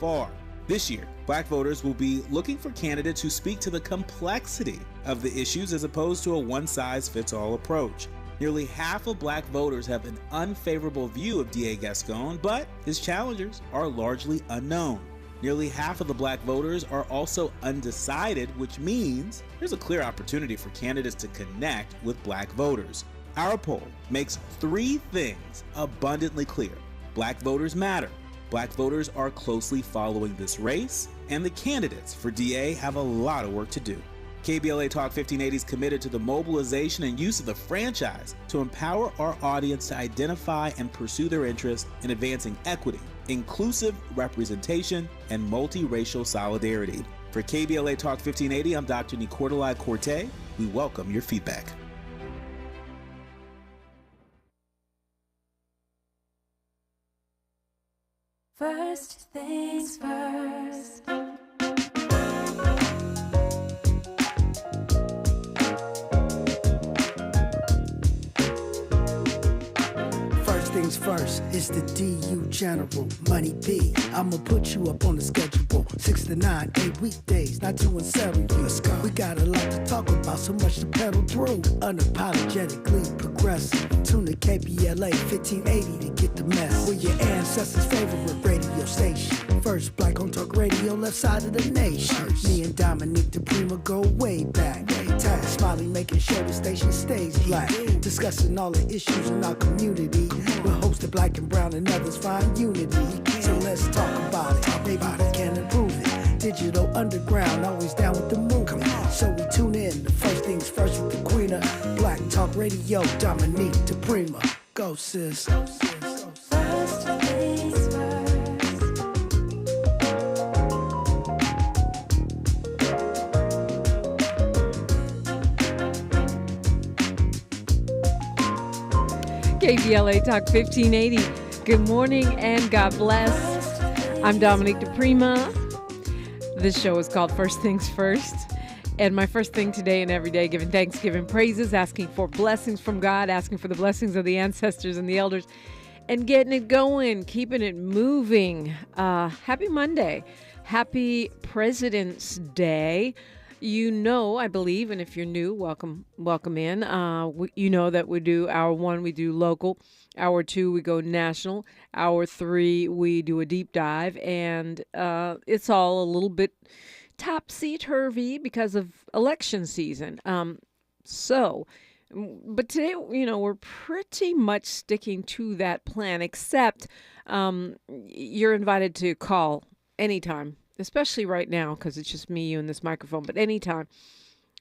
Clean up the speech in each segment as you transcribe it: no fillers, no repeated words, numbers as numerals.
far. This year, Black voters will be looking for candidates who speak to the complexity of the issues as opposed to a one-size-fits-all approach. Nearly half of Black voters have an unfavorable view of DA Gascon, but his challengers are largely unknown. Nearly half of the Black voters are also undecided, which means there's a clear opportunity for candidates to connect with Black voters. Our poll makes 3 things abundantly clear. Black voters matter. Black voters are closely following this race, and the candidates for DA have a lot of work to do. KBLA Talk 1580 is committed to the mobilization and use of the franchise to empower our audience to identify and pursue their interests in advancing equity, inclusive representation, and multiracial solidarity. For KBLA Talk 1580, I'm Dr. Nicordelai Corte. We welcome your feedback. First things first. First things first, it's the DU General, Money B. I'ma put you up on the schedule, 6 to 9, 8 weekdays, not 2 and 7. Let's go. We got a lot to talk about, so much to pedal through. Unapologetically progressive. Tune to KBLA 1580 to get the mess. We're your ancestors' favorite radio station. First Black on Talk Radio, left side of the nation. Me and Dominique DiPrima go way back. Smiley making sure the station stays black. Discussing all the issues in our community. We're hosted Black and Brown and others find unity. So let's talk about it. Maybe we can improve it. Digital underground, always down with the movement. So we tune in. The first things first with the queen of Black Talk Radio, Dominique DiPrima. Go sis. First things first. KBLA Talk 1580. Good morning and God bless. I'm Dominique DiPrima. This show is called First Things First. And my first thing today and every day, giving thanksgiving praises, asking for blessings from God, asking for the blessings of the ancestors and the elders, and getting it going, keeping it moving. Happy Monday. Happy President's Day. You know, I believe, and if you're new, welcome in. You know that we do hour 1, we do local. Hour 2, we go national. Hour 3, we do a deep dive. And it's all a little bit topsy-turvy because of election season. But today, we're pretty much sticking to that plan, except you're invited to call anytime. Especially right now, because it's just me, you, and this microphone, but anytime.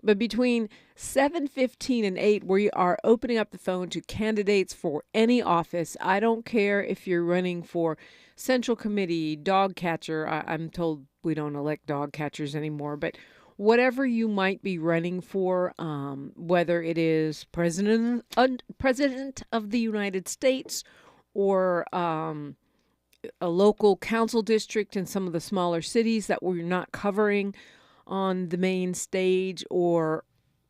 But between 7:15 and 8, we are opening up the phone to candidates for any office. I don't care if you're running for Central Committee, dog catcher. I'm told we don't elect dog catchers anymore, but whatever you might be running for, whether it is President of the United States or a local council district in some of the smaller cities that we're not covering on the main stage, or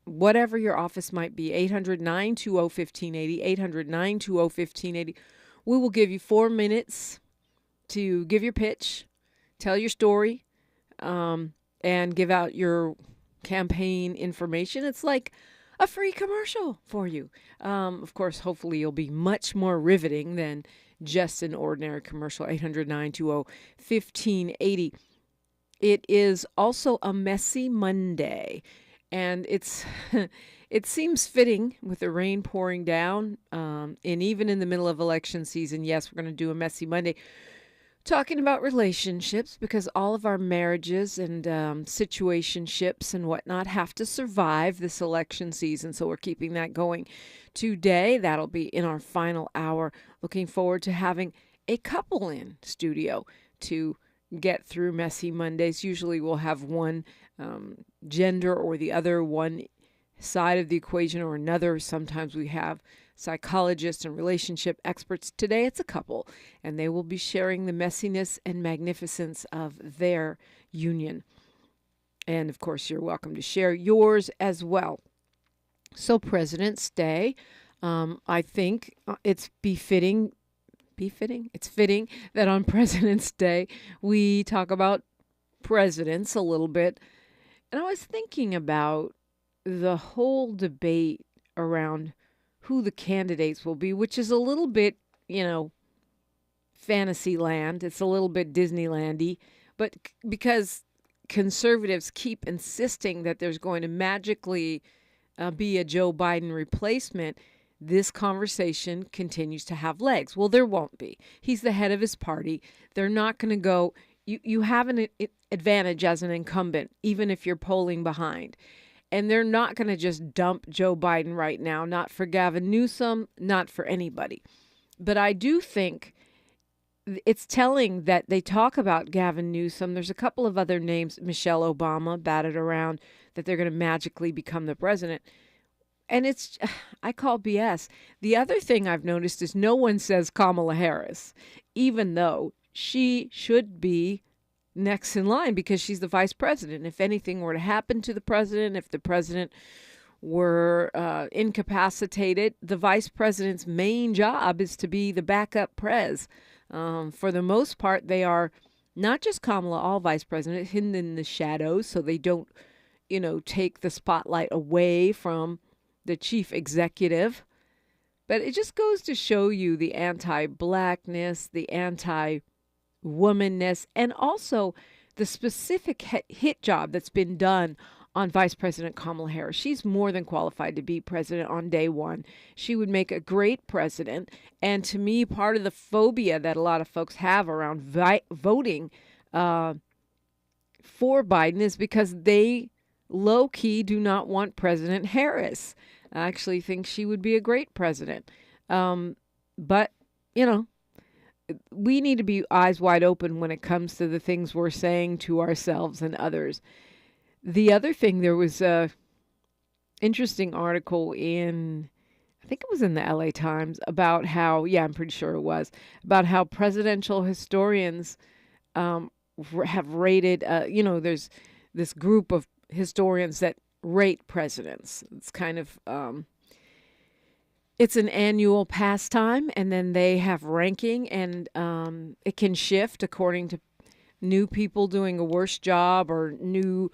whatever your office might be. 800-920-1580, 800-920-1580. We will give you 4 minutes to give your pitch, tell your story, and give out your campaign information. It's like a free commercial for you. Of course, hopefully you'll be much more riveting than just an ordinary commercial. 800-920-1580. It is also a messy Monday, and it seems fitting with the rain pouring down, and even in the middle of election season. Yes, we're going to do a messy Monday, talking about relationships, because all of our marriages and situationships and whatnot have to survive this election season. So we're keeping that going today. That'll be in our final hour. Looking forward to having a couple in studio to get through messy Mondays. Usually we'll have one gender or the other, one side of the equation or another. Sometimes we have psychologists and relationship experts. Today it's a couple, and they will be sharing the messiness and magnificence of their union. And of course, you're welcome to share yours as well. So President's Day, I think it's befitting befitting? It's fitting that on President's Day, we talk about presidents a little bit. And I was thinking about the whole debate around who the candidates will be, which is a little bit, fantasy land. It's a little bit Disneylandy, but because conservatives keep insisting that there's going to magically be a Joe Biden replacement, this conversation continues to have legs. Well, there won't be. He's the head of his party. They're not going to go, you have an advantage as an incumbent, even if you're polling behind. And they're not going to just dump Joe Biden right now, not for Gavin Newsom, not for anybody. But I do think it's telling that they talk about Gavin Newsom. There's a couple of other names, Michelle Obama batted around, that they're going to magically become the president. And I call BS. The other thing I've noticed is no one says Kamala Harris, even though she should be next in line because she's the vice president. If anything were to happen to the president, if the president were incapacitated, the vice president's main job is to be the backup prez. For the most part, they are not just Kamala, all vice presidents, hidden in the shadows so they don't, take the spotlight away from the chief executive. But it just goes to show you the anti-blackness, the anti-womanness, and also the specific hit job that's been done on Vice President Kamala Harris. She's more than qualified to be president on day one. She would make a great president. And to me, part of the phobia that a lot of folks have around voting for Biden is because they low-key do not want President Harris. I actually think she would be a great president. But, we need to be eyes wide open when it comes to the things we're saying to ourselves and others. The other thing, there was a interesting article in, I think it was in the LA Times, about how, I'm pretty sure it was, about how presidential historians have rated, there's this group of historians that rate presidents. It's kind of, it's an annual pastime, and then they have ranking, and it can shift according to new people doing a worse job or new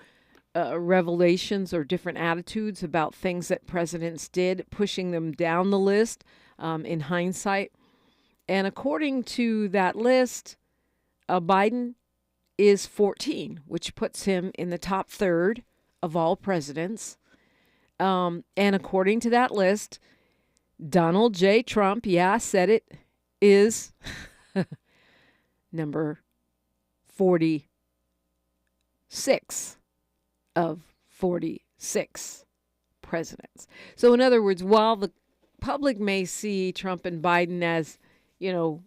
revelations or different attitudes about things that presidents did, pushing them down the list in hindsight. And according to that list, Biden is 14, which puts him in the top third of all presidents. And according to that list, Donald J. Trump, I said it, is number 46 of 46 presidents. So in other words, while the public may see Trump and Biden as,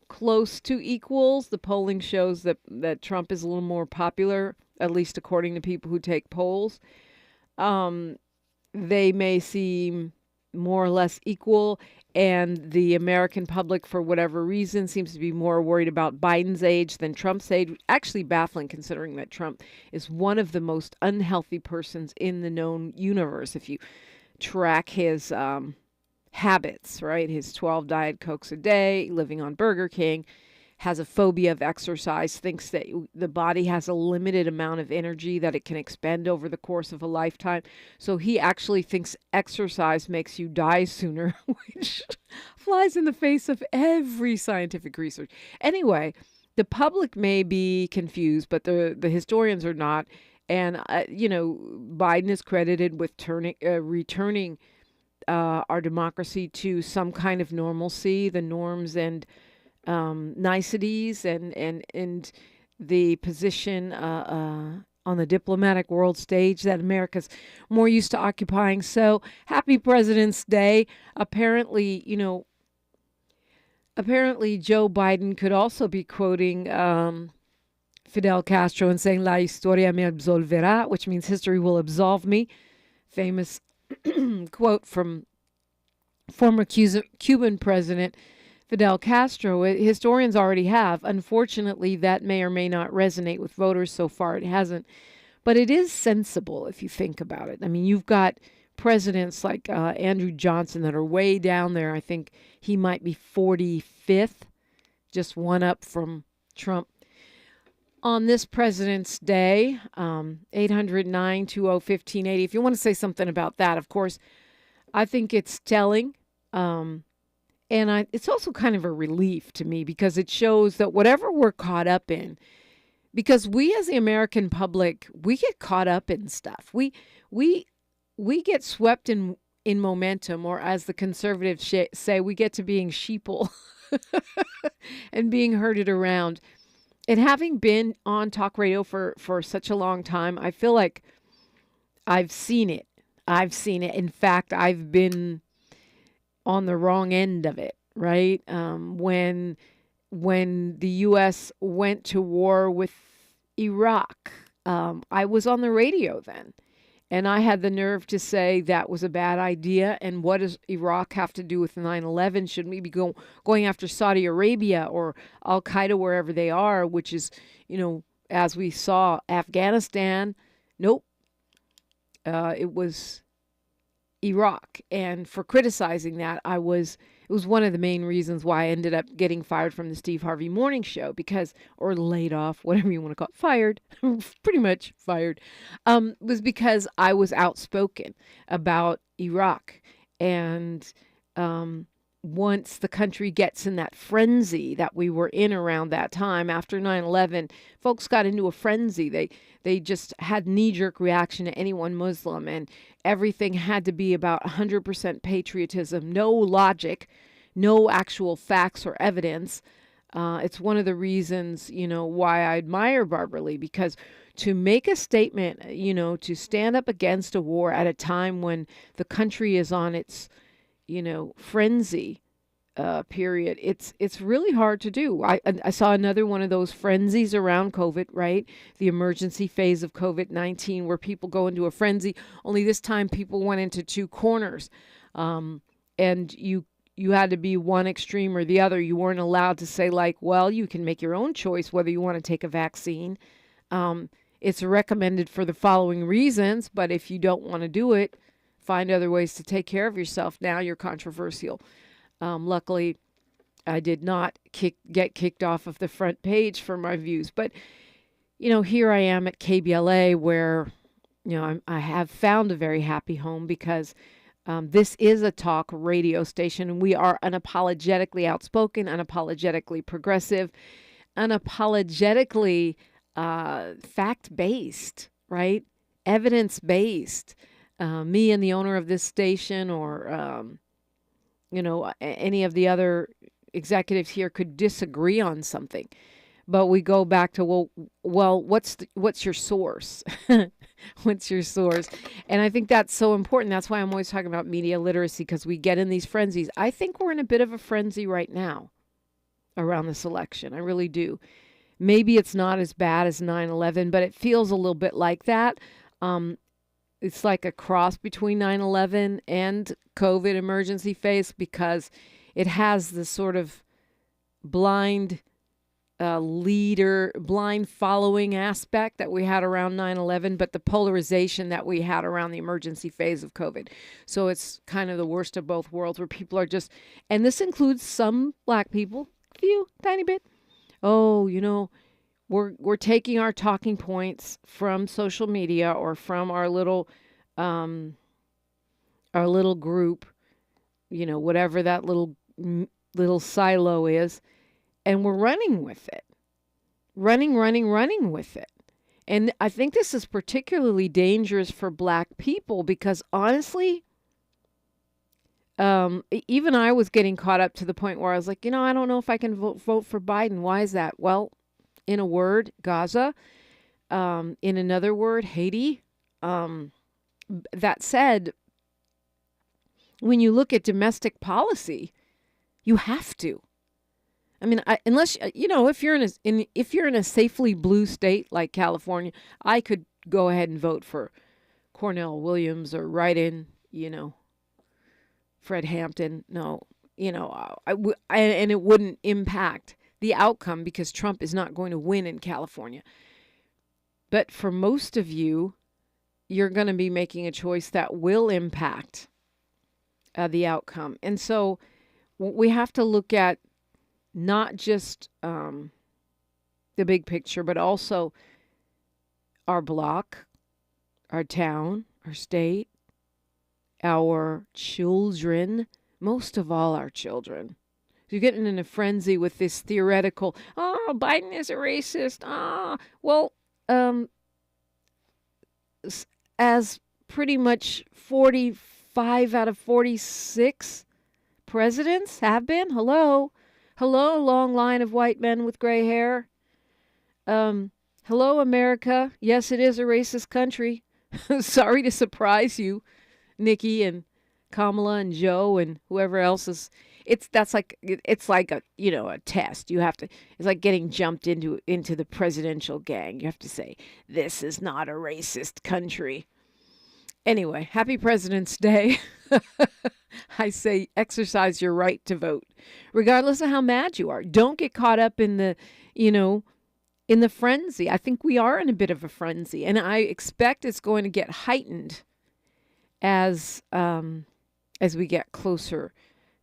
close to equals, the polling shows that Trump is a little more popular, at least according to people who take polls. They may seem more or less equal, and the American public, for whatever reason, seems to be more worried about Biden's age than Trump's age. Actually baffling, considering that Trump is one of the most unhealthy persons in the known universe. If you track his habits, right? His 12 Diet Cokes a day, living on Burger King, has a phobia of exercise, thinks that the body has a limited amount of energy that it can expend over the course of a lifetime. So he actually thinks exercise makes you die sooner, which flies in the face of every scientific research. Anyway, the public may be confused, but the historians are not. And, Biden is credited with returning our democracy to some kind of normalcy, the norms and niceties and the position on the diplomatic world stage that America's more used to occupying. So happy President's Day. Apparently Joe Biden could also be quoting Fidel Castro and saying, La historia me absolverá, which means history will absolve me. Famous quote from former Cuban president Fidel Castro. Historians already have. Unfortunately, that may or may not resonate with voters. So far, it hasn't. But it is sensible if you think about it. I mean, you've got presidents like Andrew Johnson that are way down there. I think he might be 45th just one up from Trump. On this President's Day, 800-920-1580. If you want to say something about that, of course, I think it's telling. It's also kind of a relief to me because it shows that whatever we're caught up in, because we as the American public, we get caught up in stuff. We get swept in momentum, or as the conservatives say, we get to being sheeple and being herded around. And having been on talk radio for such a long time, I feel like I've seen it. In fact, I've been on the wrong end of it, right? When the U.S. went to war with Iraq, I was on the radio then. And I had the nerve to say that was a bad idea. And what does Iraq have to do with 9/11? Should we be going after Saudi Arabia or Al Qaeda, wherever they are, which is, as we saw, Afghanistan? Nope. It was Iraq. And for criticizing that, it was one of the main reasons why I ended up getting fired from the Steve Harvey Morning Show, or laid off, whatever you want to call it, fired, pretty much fired, was because I was outspoken about Iraq. And once the country gets in that frenzy that we were in around that time, after 9/11, folks got into a frenzy. They just had knee-jerk reaction to anyone Muslim, and everything had to be about 100% patriotism, no logic, no actual facts or evidence. It's one of the reasons, why I admire Barbara Lee, because to make a statement, to stand up against a war at a time when the country is on its, frenzy period, it's really hard to do. I saw another one of those frenzies around COVID, right? The emergency phase of COVID-19, where people go into a frenzy. Only this time people went into two corners, and you had to be one extreme or the other. You weren't allowed to say, like, well, you can make your own choice whether you want to take a vaccine. It's recommended for the following reasons, but if you don't want to do it, find other ways to take care of yourself. Now you're controversial. Luckily, I did not get kicked off of the front page for my views. But, here I am at KBLA where, I have found a very happy home because this is a talk radio station, and we are unapologetically outspoken, unapologetically progressive, unapologetically fact-based, right? Evidence-based. Me and the owner of this station, or any of the other executives here could disagree on something, but we go back to, well, what's your source? What's your source? And I think that's so important. That's why I'm always talking about media literacy, because we get in these frenzies. I think we're in a bit of a frenzy right now around this election. I really do. Maybe it's not as bad as 9/11, but it feels a little bit like that. It's like a cross between 9/11 and COVID emergency phase, because it has this sort of blind blind following aspect that we had around 9/11, but the polarization that we had around the emergency phase of COVID. So it's kind of the worst of both worlds, where people are just, and this includes some black people, few, tiny bit. Oh, we're taking our talking points from social media or from our little group, whatever that little silo is, and we're running with it. Running with it. And I think this is particularly dangerous for black people because, honestly, even I was getting caught up to the point where I was like, I don't know if I can vote for Biden. Why is that? Well, in a word, Gaza. In another word, Haiti. That said, when you look at domestic policy, you have to. I mean, unless if you're in a safely blue state like California, I could go ahead and vote for Cornell Williams or write in, Fred Hampton. No, and it wouldn't impact the outcome because Trump is not going to win in California. But for most of you, you're going to be making a choice that will impact the outcome. And so we have to look at not just the big picture, but also our block, our town, our state, our children, most of all our children. You're getting in a frenzy with this theoretical, oh, Biden is a racist. As pretty much 45 out of 46 presidents have been. Hello, long line of white men with gray hair. Hello, America. Yes, it is a racist country. Sorry to surprise you, Nikki and Kamala and Joe and whoever else is. It's like a test. You have to. It's like getting jumped into the presidential gang. You have to say this is not a racist country. Anyway, happy President's Day. I say exercise your right to vote, regardless of how mad you are. Don't get caught up in the frenzy. I think we are in a bit of a frenzy, and I expect it's going to get heightened as we get closer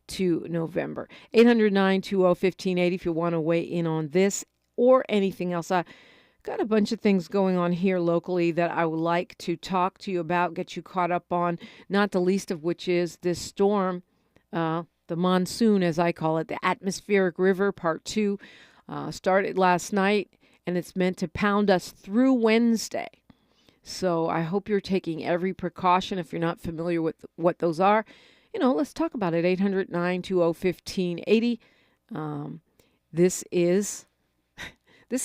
to November. 800-920-1580 if you want to weigh in on this or anything else. I got a bunch of things going on here locally that I would like to talk to you about, get you caught up on, not the least of which is this storm, the monsoon, as I call it, the atmospheric river, part 2, started last night, and it's meant to pound us through Wednesday. So I hope you're taking every precaution. If you're not familiar with what those are, let's talk about it. 800-920-1580. This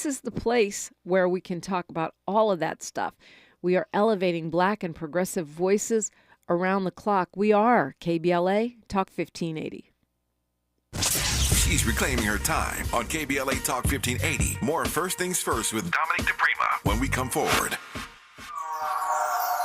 is the place where we can talk about all of that stuff. We are elevating Black and progressive voices around the clock. We are KBLA Talk 1580. She's reclaiming her time on KBLA Talk 1580. More First Things First with Dominique DiPrima when we come forward.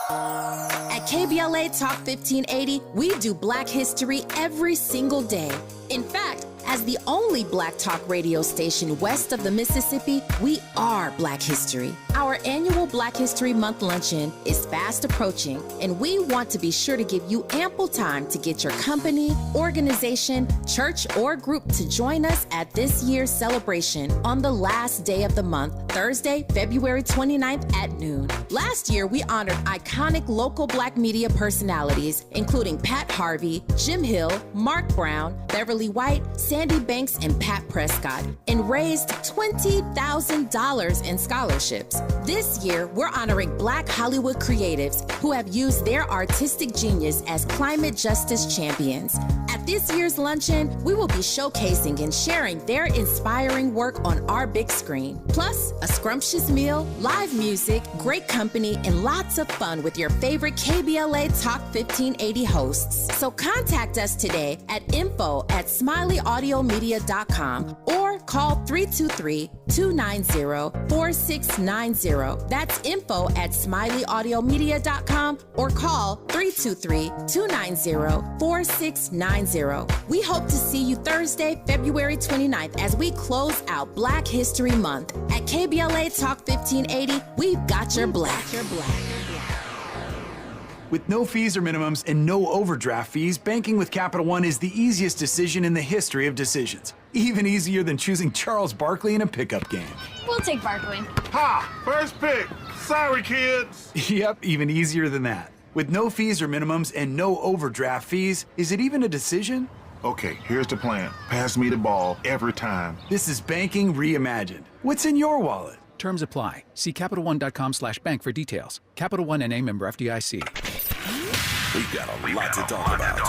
At KBLA Talk 1580, we do Black history every single day. In fact, as the only Black talk radio station west of the Mississippi, we are Black history. Our annual Black History Month luncheon is fast approaching, and we want to be sure to give you ample time to get your company, organization, church, or group to join us at this year's celebration on the last day of the month, Thursday, February 29th at noon. Last year, we honored iconic local Black media personalities, including Pat Harvey, Jim Hill, Mark Brown, Beverly White, Sandy Banks, and Pat Prescott, and raised $20,000 in scholarships. This year, we're honoring Black Hollywood creatives who have used their artistic genius as climate justice champions. At this year's luncheon, we will be showcasing and sharing their inspiring work on our big screen. Plus, a scrumptious meal, live music, great company, and lots of fun with your favorite KBLA Talk 1580 hosts. So contact us today at info@smileyaudio.com or call 323-290-4690. That's info@smileyaudio.com or call 323-290-4690. We hope to see you Thursday, February 29th as we close out Black History Month. At KBLA Talk 1580, we've got your Black. With no fees or minimums and no overdraft fees, banking with Capital One is the easiest decision in the history of decisions. Even easier than choosing Charles Barkley in a pickup game. We'll take Barkley. Ha! First pick. Sorry, kids. Yep, even easier than that. With no fees or minimums and no overdraft fees, is it even a decision? Okay, here's the plan. Pass me the ball every time. This is banking reimagined. What's in your wallet? Terms apply. See CapitalOne.com/bank for details. Capital One NA, member FDIC. We've got a lot to talk about.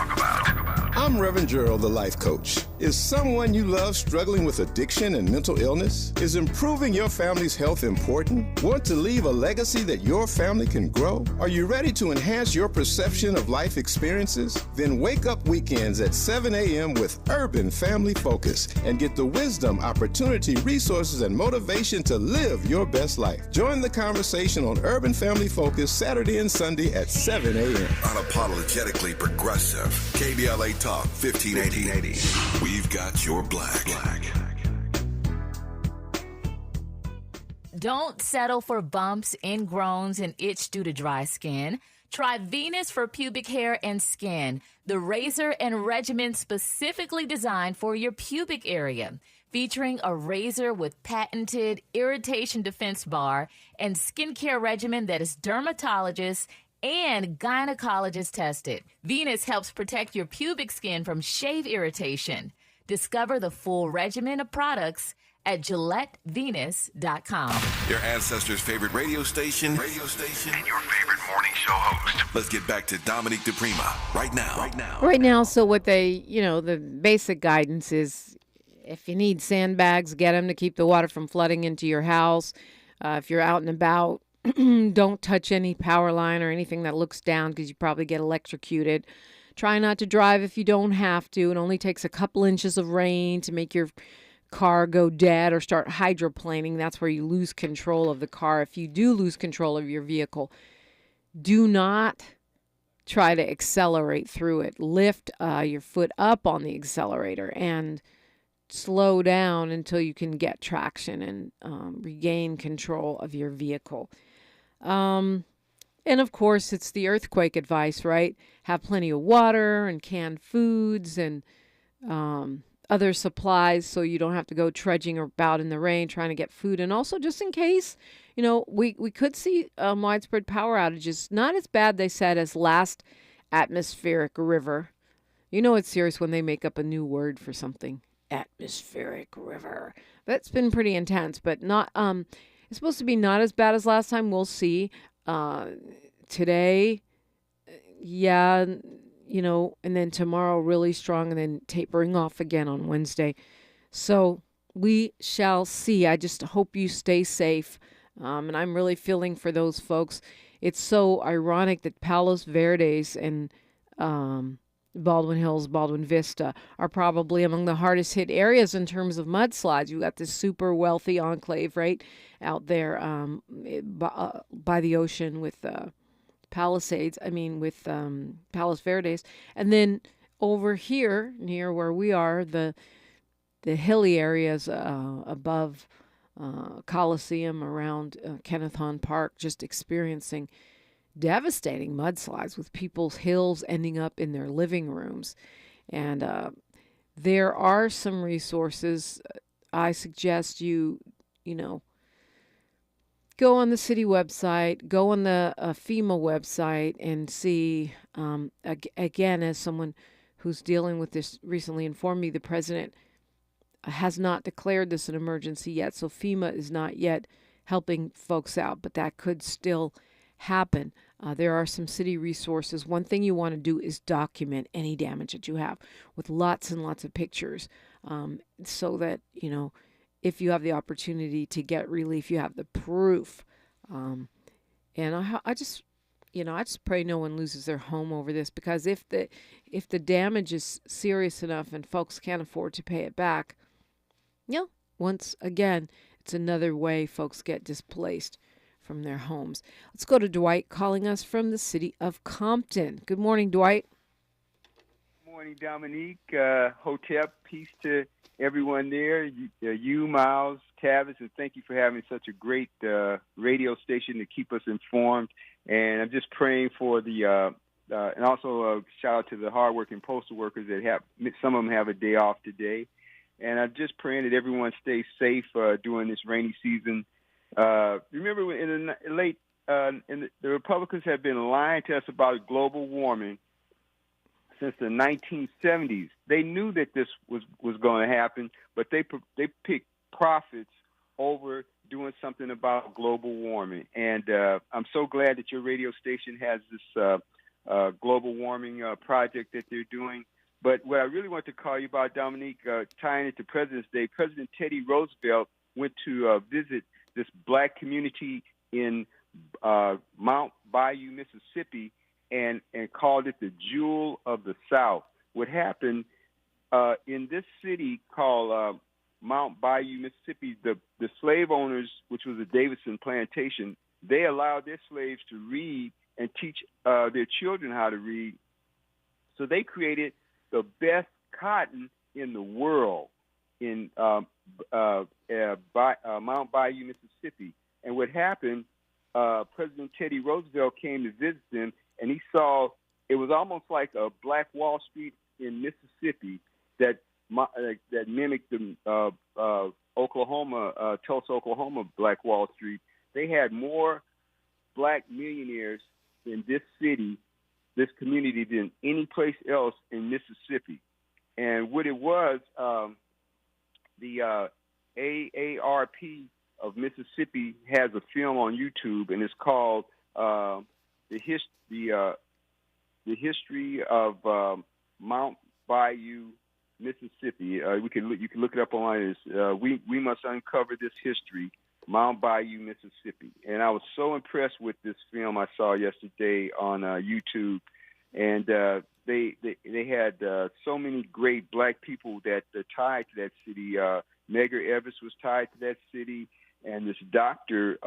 I'm Reverend Gerald, the life coach. Is someone you love struggling with addiction and mental illness? Is improving your family's health important? Want to leave a legacy that your family can grow? Are you ready to enhance your perception of life experiences? Then wake up weekends at 7 a.m. with Urban Family Focus and get the wisdom, opportunity, resources, and motivation to live your best life. Join the conversation on Urban Family Focus Saturday and Sunday at 7 a.m. Unapologetically progressive. KBLA Talk 1580. We've got your Black. Don't settle for bumps, ingrowns, and itch due to dry skin. Try Venus for pubic hair and skin, the razor and regimen specifically designed for your pubic area. featuring a razor with patented irritation defense bar and skincare regimen that is dermatologist and gynecologist tested. Venus helps protect your pubic skin from shave irritation. Discover the full regimen of products at GilletteVenus.com. Your ancestors' favorite radio station, and your favorite morning show host. Let's get back to Dominique DiPrima right now. Right now, so what they, the basic guidance is if you need sandbags, get them to keep the water from flooding into your house. If you're out and about, don't touch any power line or anything that looks down because you probably get electrocuted. Try not to drive if you don't have to. It only takes a couple inches of rain to make your car go dead or start hydroplaning. That's where you lose control of the car. If you do lose control of your vehicle, do not try to accelerate through it. Lift your foot up on the accelerator and slow down until you can get traction and regain control of your vehicle. And of course, it's the earthquake advice, right? Have plenty of water and canned foods and other supplies so you don't have to go trudging about in the rain trying to get food. And also, just in case, we could see widespread power outages. Not as bad, they said, as last atmospheric river. It's serious when they make up a new word for something. Atmospheric river. That's been pretty intense, but not. It's supposed to be not as bad as last time. We'll see. Today, yeah, and then tomorrow really strong, and then tapering off again on Wednesday. So we shall see. I just hope you stay safe. And I'm really feeling for those folks. It's so ironic that Palos Verdes and Baldwin Hills, Baldwin Vista are probably among the hardest hit areas in terms of mudslides. You got this super wealthy enclave right out there by the ocean with Palisades. With Palos Verdes, and then over here near where we are, the hilly areas above Coliseum around Kenneth Hahn Park, just experiencing devastating mudslides with people's hills ending up in their living rooms. And there are some resources. I suggest you go on the city website, go on the FEMA website and see, again, as someone who's dealing with this recently informed me, the president has not declared this an emergency yet, so FEMA is not yet helping folks out, but that could still happen. There are some city resources. One thing you want to do is document any damage that you have with lots and lots of pictures, so that, if you have the opportunity to get relief, you have the proof. And I just pray no one loses their home over this, because if the damage is serious enough and folks can't afford to pay it back, once again, it's another way folks get displaced from their homes. Let's go to Dwight calling us from the city of Compton. Good morning, Dwight. Good morning, Dominique. Hotep, peace to everyone there. You, Miles, Tavis, and thank you for having such a great radio station to keep us informed. And I'm just praying for the and also shout out to the hardworking postal workers that some of them have a day off today. And I'm just praying that everyone stays safe during this rainy season. Remember, in the late, the Republicans have been lying to us about global warming since the 1970s. They knew that this was going to happen, but they picked profits over doing something about global warming. And I'm so glad that your radio station has this global warming project that they're doing. But what I really want to call you about, Dominique, tying it to President's Day, President Teddy Roosevelt went to visit this black community in Mount Bayou, Mississippi, and called it the Jewel of the South. What happened in this city called Mount Bayou, Mississippi, the slave owners, which was the Davidson plantation, they allowed their slaves to read and teach their children how to read. So they created the best cotton in the world in Mount Bayou, Mississippi. And what happened, President Teddy Roosevelt came to visit them, and he saw it was almost like a Black Wall Street in Mississippi, that that mimicked the Tulsa, Oklahoma Black Wall Street. They had more black millionaires in this city, this community, than any place else in Mississippi. And what it was, the AARP of Mississippi has a film on YouTube, and it's called the history of Mount Bayou, Mississippi. You can look it up online. It's, we must uncover this history, Mount Bayou, Mississippi. And I was so impressed with this film I saw yesterday on YouTube, and they had so many great black people that tied to that city. Medgar Evers was tied to that city, and this doctor,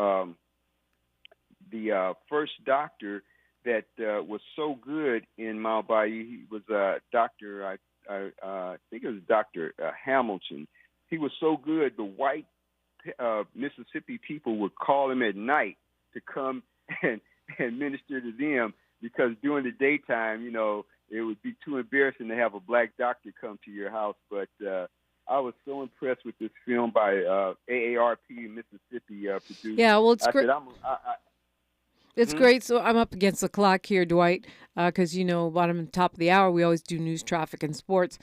the first doctor that was so good in Mount Bayou, he was Dr. I think it was Dr. Hamilton. He was so good, the white Mississippi people would call him at night to come and minister to them, because during the daytime, you know, it would be too embarrassing to have a black doctor come to your house. But I was so impressed with this film by AARP in Mississippi produced. Yeah, well, it's great. It's Hmm? great. So I'm up against the clock here, Dwight, because, you know, bottom and top of the hour, we always do news, traffic, and sports.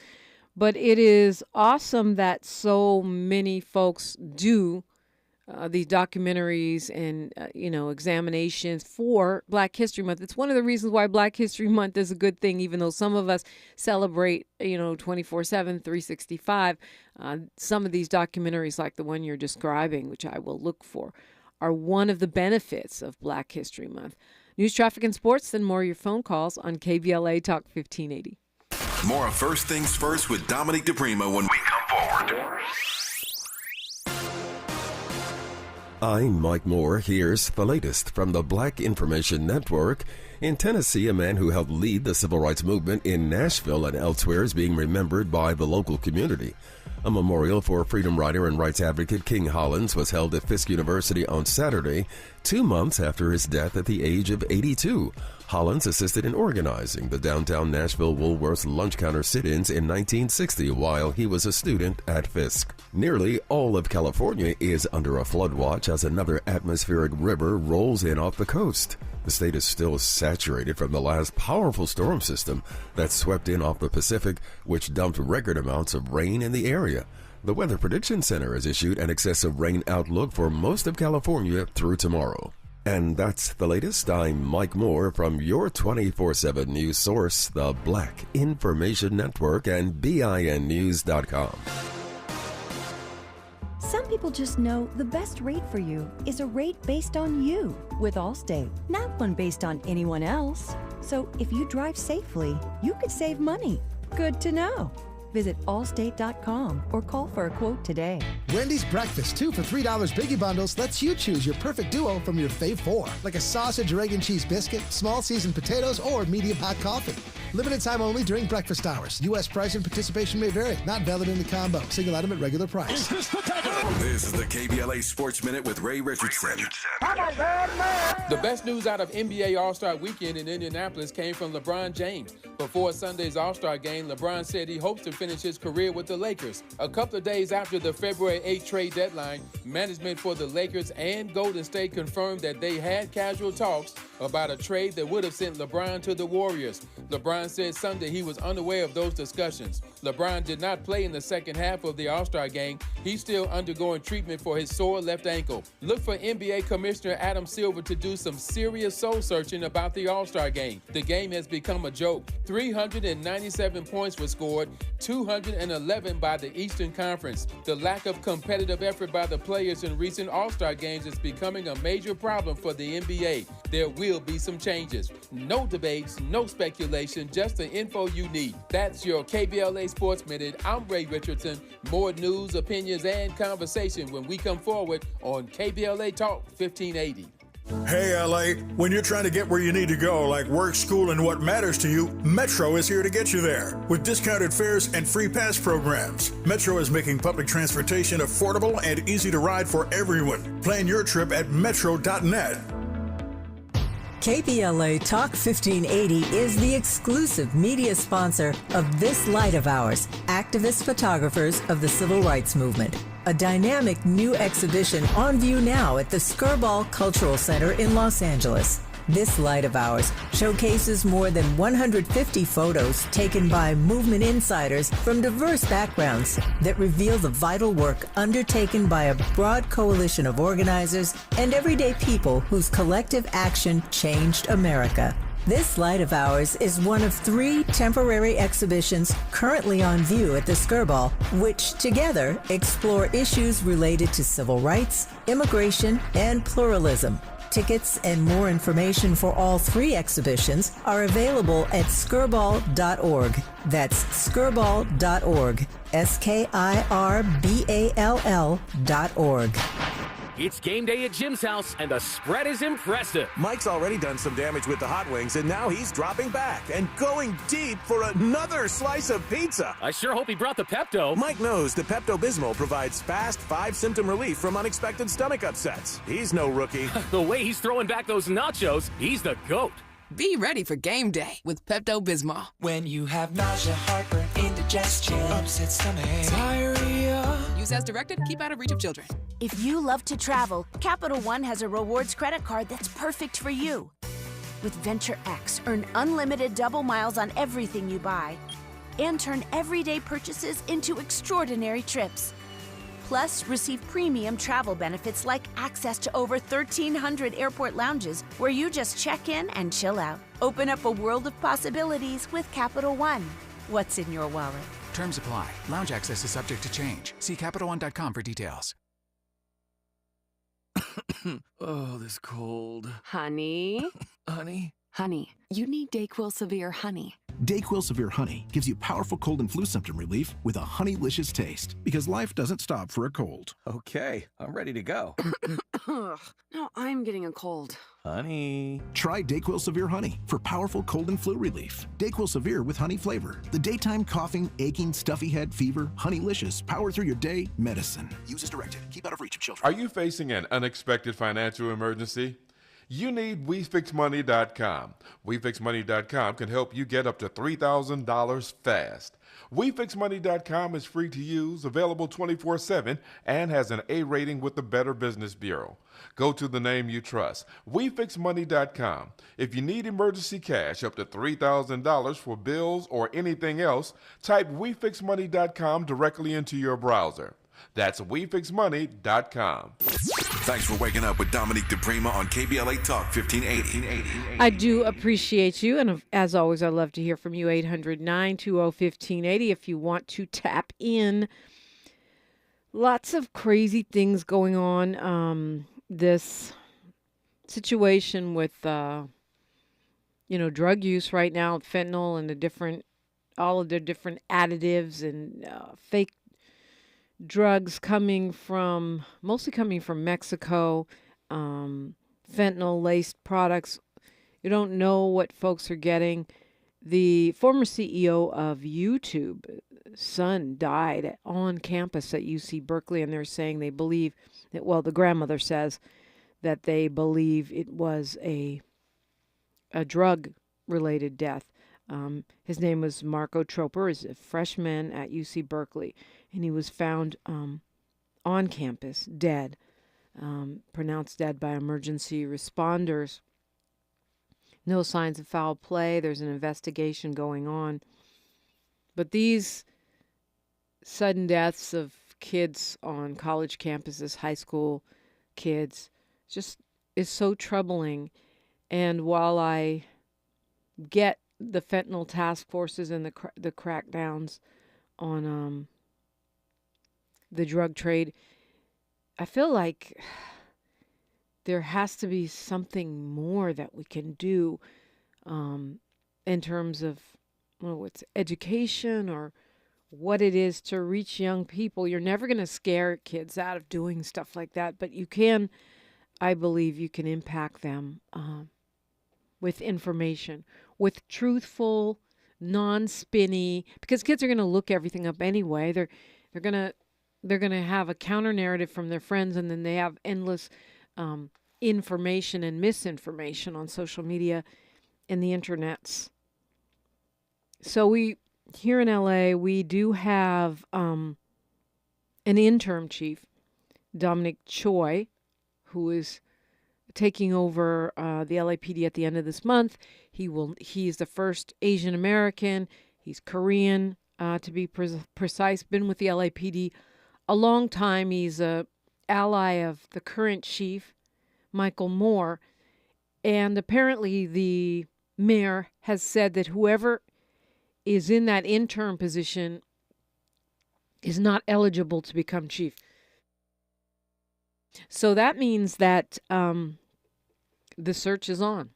But it is awesome that so many folks do these documentaries and, you know, examinations for Black History Month. It's one of the reasons why Black History Month is a good thing, even though some of us celebrate, you know, 24/7, 365. Some of these documentaries, like the one you're describing, which I will look for, are one of the benefits of Black History Month. News, traffic, and sports, then more of your phone calls on KBLA Talk 1580. More of First Things First with Dominique DiPrima when we come forward. I'm Mike Moore. Here's the latest from the Black Information Network. In Tennessee, a man who helped lead the civil rights movement in Nashville and elsewhere is being remembered by the local community. A memorial for freedom rider and rights advocate King Hollins was held at Fisk University on Saturday, 2 months after his death at the age of 82. Hollins assisted in organizing the downtown Nashville Woolworth's lunch counter sit-ins in 1960 while he was a student at Fisk. Nearly all of California is under a flood watch as another atmospheric river rolls in off the coast. The state is still saturated from the last powerful storm system that swept in off the Pacific, which dumped record amounts of rain in the area. The Weather Prediction Center has issued an excessive rain outlook for most of California through tomorrow. And that's the latest. I'm Mike Moore from your 24/7 news source, the Black Information Network, and BINnews.com. Some people just know the best rate for you is a rate based on you with Allstate, not one based on anyone else. So if you drive safely, you could save money. Good to know. Visit allstate.com or call for a quote today. Wendy's Breakfast 2 for $3 Biggie Bundles lets you choose your perfect duo from your fave 4, like a sausage or egg and cheese biscuit, small seasoned potatoes, or medium hot coffee. Limited time only during breakfast hours. U.S. price and participation may vary. Not valid in the combo. Single item at regular price. This is the KBLA Sports Minute with Ray Richardson. The best news out of NBA All-Star Weekend in Indianapolis came from LeBron James. Before Sunday's All-Star game, LeBron said he hopes to finish his career with the Lakers. A couple of days after the February 8 trade deadline, management for the Lakers and Golden State confirmed that they had casual talks about a trade that would have sent LeBron to the Warriors. LeBron said Sunday he was unaware of those discussions. LeBron did not play in the second half of the All-Star game. He's still undergoing treatment for his sore left ankle. Look for NBA Commissioner Adam Silver to do some serious soul-searching about the All-Star game. The game has become a joke. 397 points were scored, 211 by the Eastern Conference. The lack of competitive effort by the players in recent All-Star games is becoming a major problem for the NBA. There will be some changes. No debates, no speculation, just the info you need. That's your KBLA Sports Minute. I'm Ray Richardson. More news, opinions, and conversation when we come forward on KBLA Talk 1580. Hey, LA, when you're trying to get where you need to go, like work, school, and what matters to you, Metro is here to get you there. With discounted fares and free pass programs, Metro is making public transportation affordable and easy to ride for everyone. Plan your trip at metro.net. KBLA Talk 1580 is the exclusive media sponsor of this light of ours, activist photographers of the Civil Rights Movement. A dynamic new exhibition on view now at the Skirball Cultural Center in Los Angeles. This light of ours showcases more than 150 photos taken by movement insiders from diverse backgrounds that reveal the vital work undertaken by a broad coalition of organizers and everyday people whose collective action changed America. This light of ours is one of 3 temporary exhibitions currently on view at the Skirball, which together explore issues related to civil rights, immigration, and pluralism. Tickets and more information for all 3 exhibitions are available at skirball.org. That's skirball.org. SKIRBALL.org. It's game day at Jim's house, and the spread is impressive. Mike's already done some damage with the hot wings, and now he's dropping back and going deep for another slice of pizza. I sure hope he brought the Pepto. Mike knows the Pepto-Bismol provides fast 5-symptom relief from unexpected stomach upsets. He's no rookie. The way he's throwing back those nachos, he's the GOAT. Be ready for game day with Pepto-Bismol. When you have nausea, heartburn, indigestion, upset stomach, diarrhea. Use as directed. Keep out of reach of children. If you love to travel, Capital One has a rewards credit card that's perfect for you. With Venture X, earn unlimited double miles on everything you buy and turn everyday purchases into extraordinary trips. Plus, receive premium travel benefits like access to over 1,300 airport lounges where you just check in and chill out. Open up a world of possibilities with Capital One. What's in your wallet? Terms apply. Lounge access is subject to change. See CapitalOne.com for details. Oh, this cold. Honey? Honey? Honey, you need DayQuil Severe Honey. DayQuil Severe Honey gives you powerful cold and flu symptom relief with a honeylicious taste. Because life doesn't stop for a cold. Okay, I'm ready to go. Now I'm getting a cold. Honey. Try DayQuil Severe Honey for powerful cold and flu relief. DayQuil Severe with honey flavor. The daytime coughing, aching, stuffy head, fever, honeylicious, power through your day medicine. Use as directed. Keep out of reach of children. Are you facing an unexpected financial emergency? You need WeFixMoney.com. WeFixMoney.com can help you get up to $3,000 fast. WeFixMoney.com is free to use, available 24/7, and has an A rating with the Better Business Bureau. Go to the name you trust, WeFixMoney.com. If you need emergency cash up to $3,000 for bills or anything else, type WeFixMoney.com directly into your browser. That's WeFixMoney.com. Thanks for waking up with Dominique DiPrima on KBLA Talk 1580. I do appreciate you, and as always, I love to hear from you. 800-920-1580 if you want to tap in. Lots of crazy things going on. This situation with, drug use right now, fentanyl and all of the different additives and fake drugs mostly coming from Mexico, fentanyl-laced products. You don't know what folks are getting. The former CEO of YouTube, son, died on campus at UC Berkeley, and they're saying they believe that, the grandmother says that they believe it was a drug-related death. His name was Marco Troper. He's a freshman at UC Berkeley, and he was found on campus, dead, pronounced dead by emergency responders. No signs of foul play. There's an investigation going on. But these sudden deaths of kids on college campuses, high school kids, just is so troubling. And while I get the fentanyl task forces and the crackdowns on the drug trade, I feel like there has to be something more that we can do in terms of it's education or what it is to reach young people. You're never going to scare kids out of doing stuff like that, but you can, I believe you can impact them with information, with truthful, non-spinny, because kids are going to look everything up anyway. They're going to have a counter narrative from their friends, and then they have endless information and misinformation on social media and the internets. So here in LA, we do have an interim chief, Dominique Choi, who is taking over the LAPD at the end of this month. He is the first Asian American. He's Korean, to be precise. Been with the LAPD a long time. He's a ally of the current chief, Michael Moore, and apparently the mayor has said that whoever is in that interim position is not eligible to become chief. So that means that the search is on.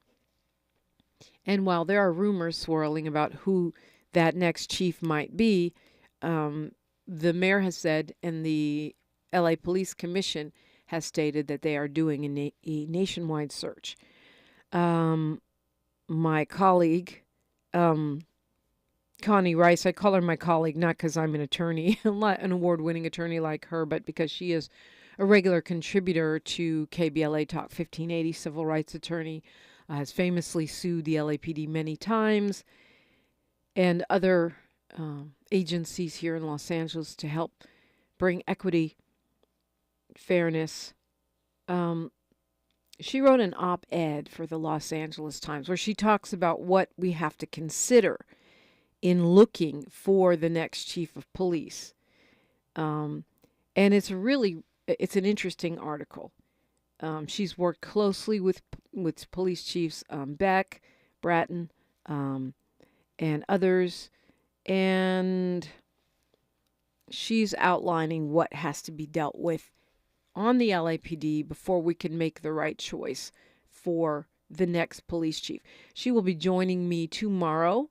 And while there are rumors swirling about who that next chief might be, the mayor has said, and the LA Police Commission has stated that they are doing a nationwide search. My colleague, Connie Rice, I call her my colleague not because I'm an attorney, an award-winning attorney like her, but because she is a regular contributor to KBLA Talk 1580, civil rights attorney, has famously sued the LAPD many times, and other agencies here in Los Angeles to help bring equity, fairness. She wrote an op-ed for the Los Angeles Times where she talks about what we have to consider in looking for the next chief of police. And it's an interesting article. She's worked closely with police chiefs Beck, Bratton, and others, and she's outlining what has to be dealt with on the LAPD before we can make the right choice for the next police chief. She will be joining me tomorrow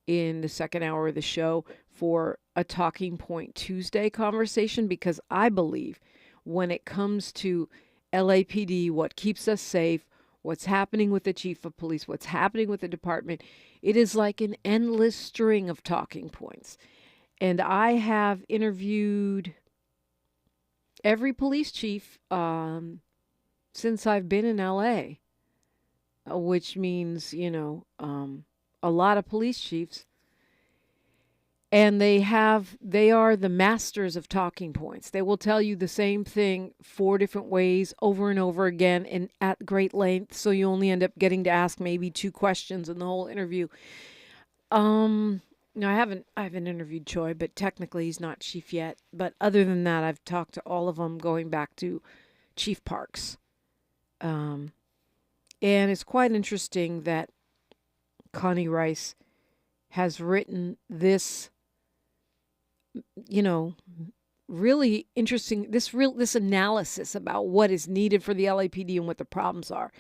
in the second hour of the show for a Talking Point Tuesday conversation, because I believe when it comes to LAPD, what keeps us safe, what's happening with the chief of police, what's happening with the department, it is like an endless string of talking points. And I have interviewed every police chief since I've been in LA, which means, a lot of police chiefs. And they are the masters of talking points. They will tell you the same thing 4 different ways over and over again and at great length, so you only end up getting to ask maybe 2 questions in the whole interview. No, I haven't interviewed Choi, but technically he's not chief yet. But other than that, I've talked to all of them going back to Chief Parks. And it's quite interesting that Connie Rice has written this, really interesting, this analysis about what is needed for the LAPD and what the problems are.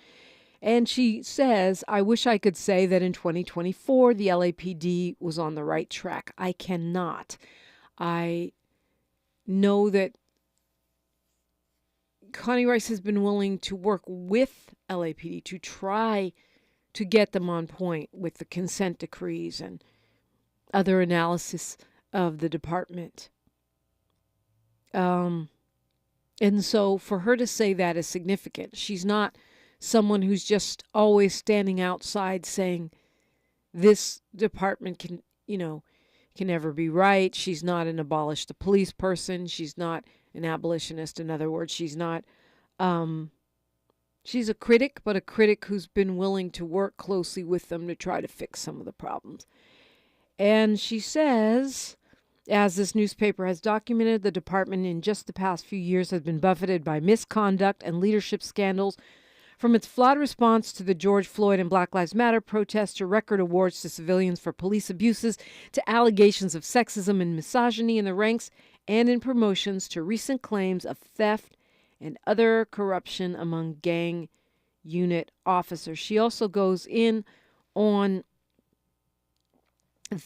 And she says, I wish I could say that in 2024, the LAPD was on the right track. I cannot. I know that Connie Rice has been willing to work with LAPD to try to get them on point with the consent decrees and other analysis of the department. And so for her to say that is significant. She's not someone who's just always standing outside saying this department can never be right. She's not an abolish the police person. She's not an abolitionist. In other words, she's not, she's a critic, but a critic who's been willing to work closely with them to try to fix some of the problems. And she says, as this newspaper has documented, the department in just the past few years has been buffeted by misconduct and leadership scandals, from its flawed response to the George Floyd and Black Lives Matter protests to record awards to civilians for police abuses to allegations of sexism and misogyny in the ranks and in promotions to recent claims of theft and other corruption among gang unit officers. She also goes in on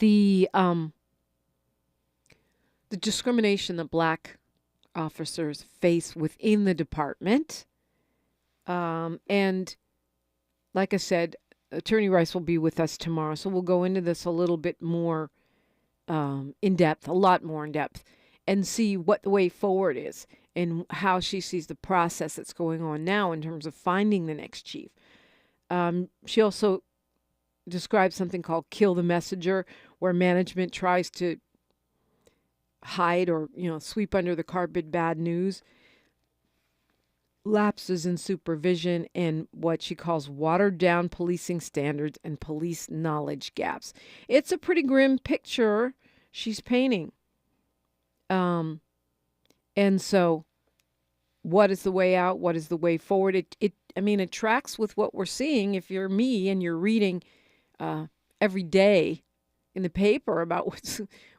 the discrimination that black officers face within the department. And like I said, Attorney Rice will be with us tomorrow, so we'll go into this a little bit more in depth, a lot more in depth. and see what the way forward is and how she sees the process that's going on now in terms of finding the next chief. She also describes something called kill the messenger, where management tries to hide or, sweep under the carpet bad news, lapses in supervision, and what she calls watered down policing standards and police knowledge gaps. It's a pretty grim picture she's painting. And so what is the way out? What is the way forward? It tracks with what we're seeing. If you're me and you're reading every day in the paper about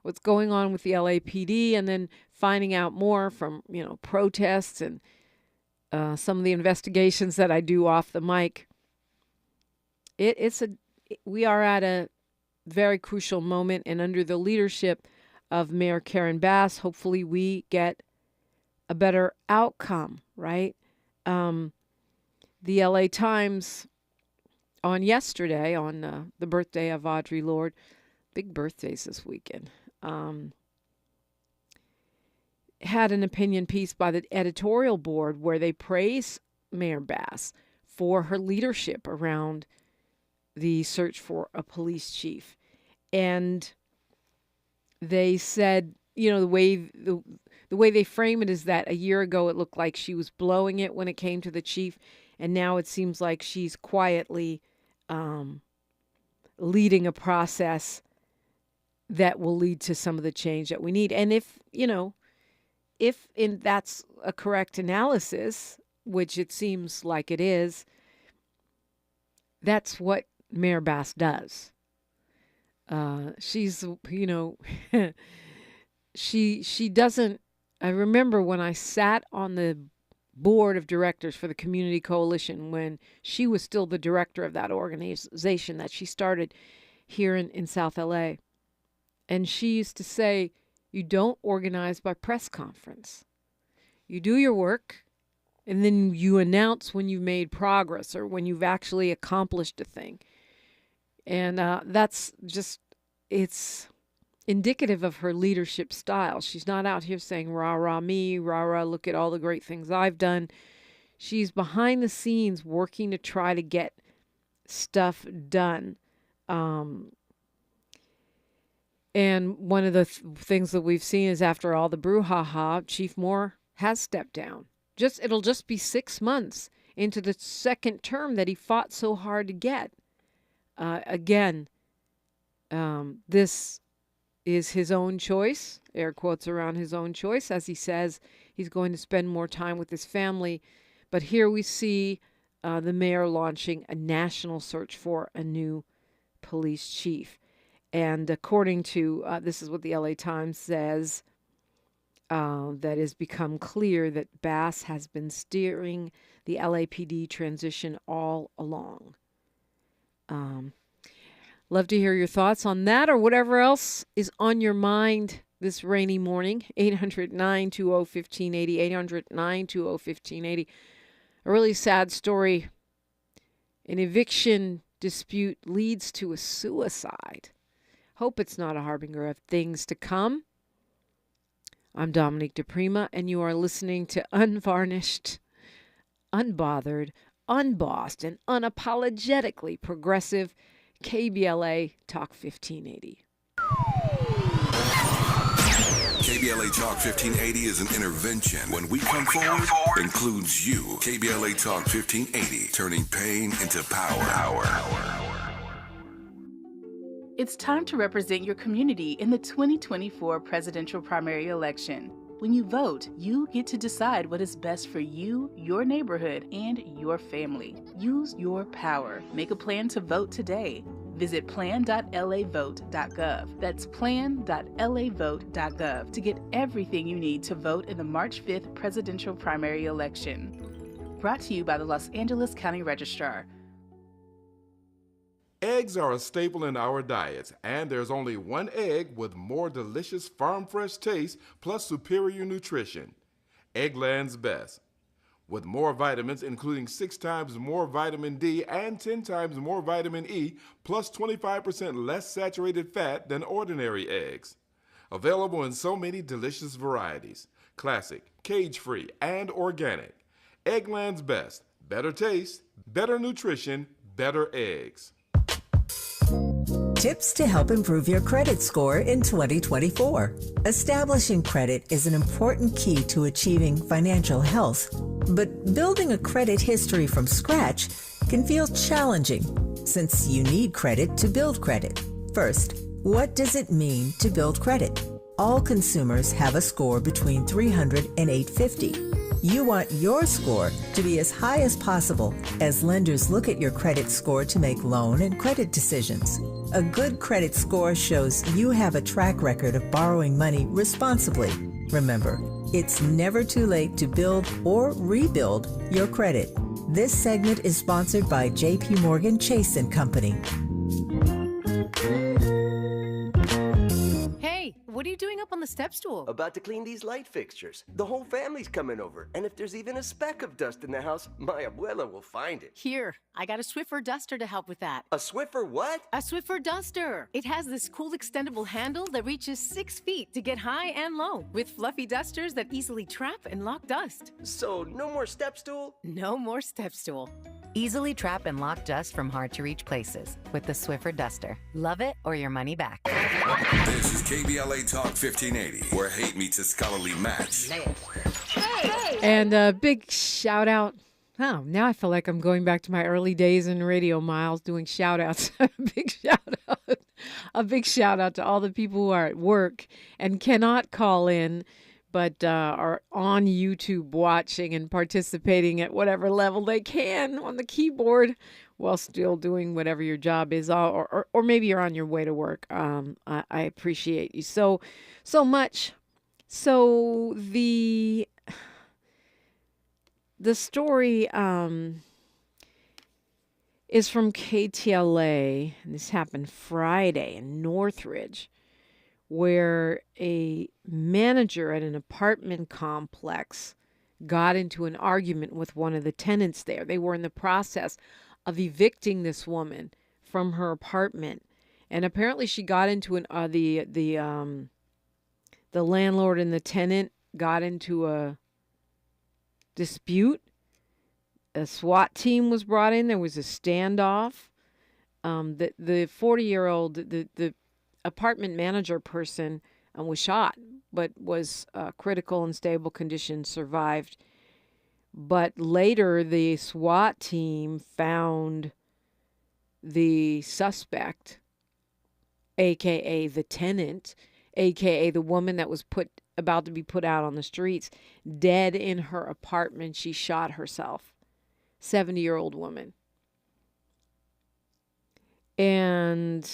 what's going on with the LAPD, and then finding out more from, protests and some of the investigations that I do off the mic. We are at a very crucial moment, and under the leadership of Mayor Karen Bass, hopefully we get a better outcome, right? The LA Times on yesterday, on the birthday of Audre Lorde, big birthdays this weekend, had an opinion piece by the editorial board where they praise Mayor Bass for her leadership around the search for a police chief. And they said, the way they frame it is that a year ago it looked like she was blowing it when it came to the chief, and now it seems like she's quietly leading a process that will lead to some of the change that we need. And if that's a correct analysis, which it seems like it is, that's what Mayor Bass does. She's, she doesn't. I remember when I sat on the board of directors for the Community Coalition when she was still the director of that organization that she started here in South LA. And she used to say, you don't organize by press conference. You do your work, and then you announce when you've made progress or when you've actually accomplished a thing. And that's just, it's indicative of her leadership style. She's not out here saying, rah, rah, me, rah, rah, look at all the great things I've done. She's behind the scenes working to try to get stuff done. And one of the things that we've seen is after all the brouhaha, Chief Moore has stepped down. It'll just be 6 months into the second term that he fought so hard to get. This is his own choice, air quotes around his own choice, as he says he's going to spend more time with his family. But here we see the mayor launching a national search for a new police chief. And according to, this is what the LA Times says, that has become clear that Bass has been steering the LAPD transition all along. Love to hear your thoughts on that or whatever else is on your mind this rainy morning. 800-920-1580, 800-920-1580. A really sad story. An eviction dispute leads to a suicide. Hope it's not a harbinger of things to come. I'm Dominique DiPrima, and you are listening to Unvarnished, Unbothered, Unbossed, and Unapologetically Progressive KBLA Talk 1580. KBLA Talk 1580 is an intervention. When we come forward, includes you. KBLA Talk 1580, turning pain into power. It's time to represent your community in the 2024 presidential primary election. When you vote, you get to decide what is best for you, your neighborhood, and your family. Use your power. Make a plan to vote today. Visit plan.lavote.gov. That's plan.lavote.gov to get everything you need to vote in the March 5th presidential primary election. Brought to you by the Los Angeles County Registrar. Eggs are a staple in our diets, and there's only one egg with more delicious farm fresh taste plus superior nutrition. Eggland's Best. With more vitamins, including 6 times more vitamin D and 10 times more vitamin E, plus 25% less saturated fat than ordinary eggs. Available in so many delicious varieties. Classic, cage-free, and organic. Eggland's Best. Better taste, better nutrition, better eggs. Tips to help improve your credit score in 2024. Establishing credit is an important key to achieving financial health, but building a credit history from scratch can feel challenging since you need credit to build credit. First, what does it mean to build credit? All consumers have a score between 300 and 850. You want your score to be as high as possible as lenders look at your credit score to make loan and credit decisions. A good credit score shows you have a track record of borrowing money responsibly. Remember, it's never too late to build or rebuild your credit. This segment is sponsored by J.P. Morgan Chase & Company. What are you doing up on the step stool? About to clean these light fixtures. The whole family's coming over, and if there's even a speck of dust in the house, my abuela will find it. Here, I got a Swiffer duster to help with that. A Swiffer what? A Swiffer duster. It has this cool extendable handle that reaches 6 feet to get high and low, with fluffy dusters that easily trap and lock dust. So, no more step stool? No more step stool. Easily trap and lock dust from hard-to-reach places with the Swiffer duster. Love it or your money back. This is KBLA Talk 1580, where hate meets a scholarly match. And a big shout out. Oh, now I feel like I'm going back to my early days in radio, Miles, doing shout outs. A big shout out to all the people who are at work and cannot call in, but are on YouTube watching and participating at whatever level they can on the keyboard while still doing whatever your job is, or maybe you're on your way to work. I appreciate you so much. So the story is from KTLA, and this happened Friday in Northridge, where a manager at an apartment complex got into an argument with one of the tenants there. They were in the process of evicting this woman from her apartment, and apparently she got into the landlord and the tenant got into a dispute. A SWAT team was brought in. There was a standoff. The 40-year-old, the apartment manager person was shot, but was critical and stable condition, survived. But later, the SWAT team found the suspect, a.k.a. the tenant, a.k.a. the woman that was about to be put out on the streets, dead in her apartment. She shot herself. 70-year-old woman. And,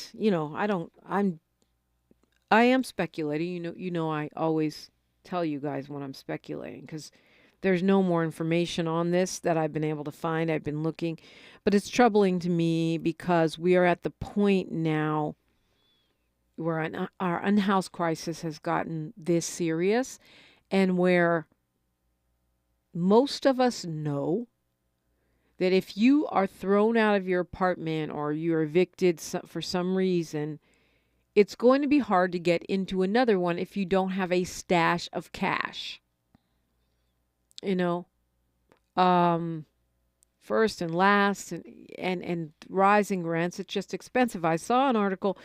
I am speculating. You know, I always tell you guys when I'm speculating because there's no more information on this that I've been able to find. I've been looking, but it's troubling to me because we are at the point now where our unhoused crisis has gotten this serious, and where most of us know that if you are thrown out of your apartment or you're evicted for some reason, it's going to be hard to get into another one if you don't have a stash of cash. First and last, and rising rents. It's just expensive. I saw an article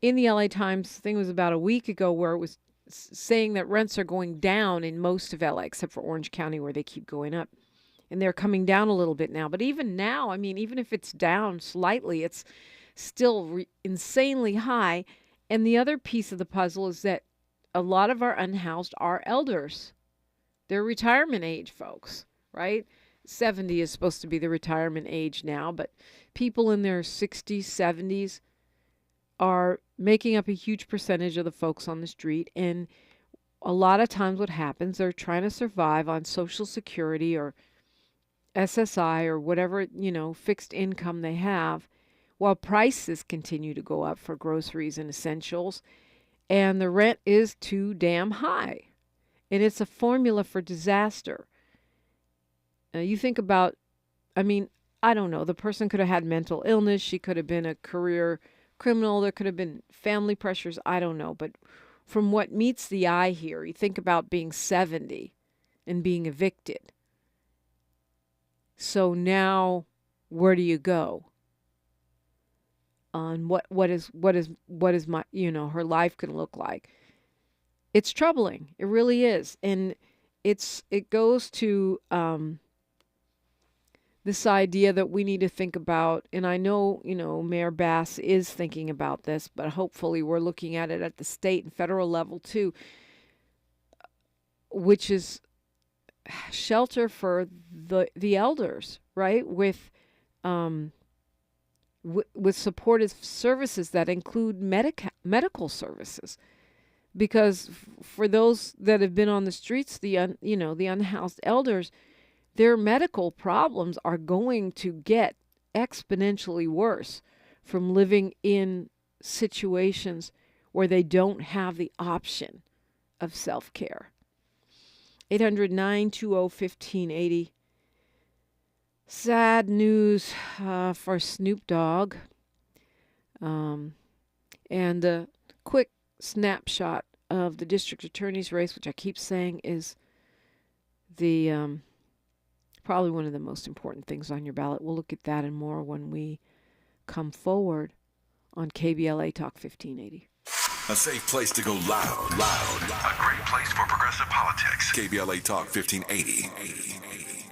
in the LA Times, I think it was about a week ago, where it was saying that rents are going down in most of LA, except for Orange County, where they keep going up. And they're coming down a little bit now. But even now, even if it's down slightly, it's still insanely high. And the other piece of the puzzle is that a lot of our unhoused are elders. They're retirement age folks, right? 70 is supposed to be the retirement age now, but people in their 60s, 70s are making up a huge percentage of the folks on the street. And a lot of times what happens, they're trying to survive on Social Security or SSI or whatever, fixed income they have, while prices continue to go up for groceries and essentials, and the rent is too damn high. And it's a formula for disaster. You think about, I don't know, the person could have had mental illness, she could have been a career criminal, there could have been family pressures, I don't know, but from what meets the eye here. You think about being 70 and being evicted. So now, where do you go? On what is my, her life can look like? It's troubling. It really is, and it goes to this idea that we need to think about. And I know, Mayor Bass is thinking about this, but hopefully we're looking at it at the state and federal level too, which is shelter for the elders, right? With supportive services that include medical services, because for those that have been on the streets, the unhoused elders, their medical problems are going to get exponentially worse from living in situations where they don't have the option of self-care. 800-920-1580. Sad news for Snoop Dogg. And a quick snapshot of the district attorney's race, which I keep saying is the probably one of the most important things on your ballot. We'll look at that and more when we come forward on KBLA Talk 1580. A safe place to go loud. A great place for progressive politics. KBLA Talk 1580.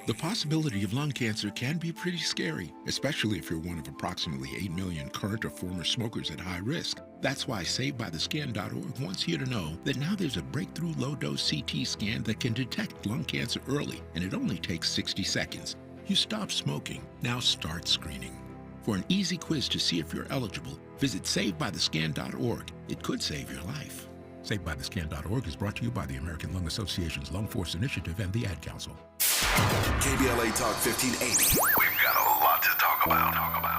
The possibility of lung cancer can be pretty scary, especially if you're one of approximately 8 million current or former smokers at high risk. That's why SaveByTheScan.org wants you to know that now there's a breakthrough low-dose CT scan that can detect lung cancer early, and it only takes 60 seconds. You stop smoking, now start screening. For an easy quiz to see if you're eligible, visit SaveByTheScan.org. It could save your life. SaveByTheScan.org is brought to you by the American Lung Association's Lung Force Initiative and the Ad Council. KBLA Talk 1580. We've got a lot to talk about.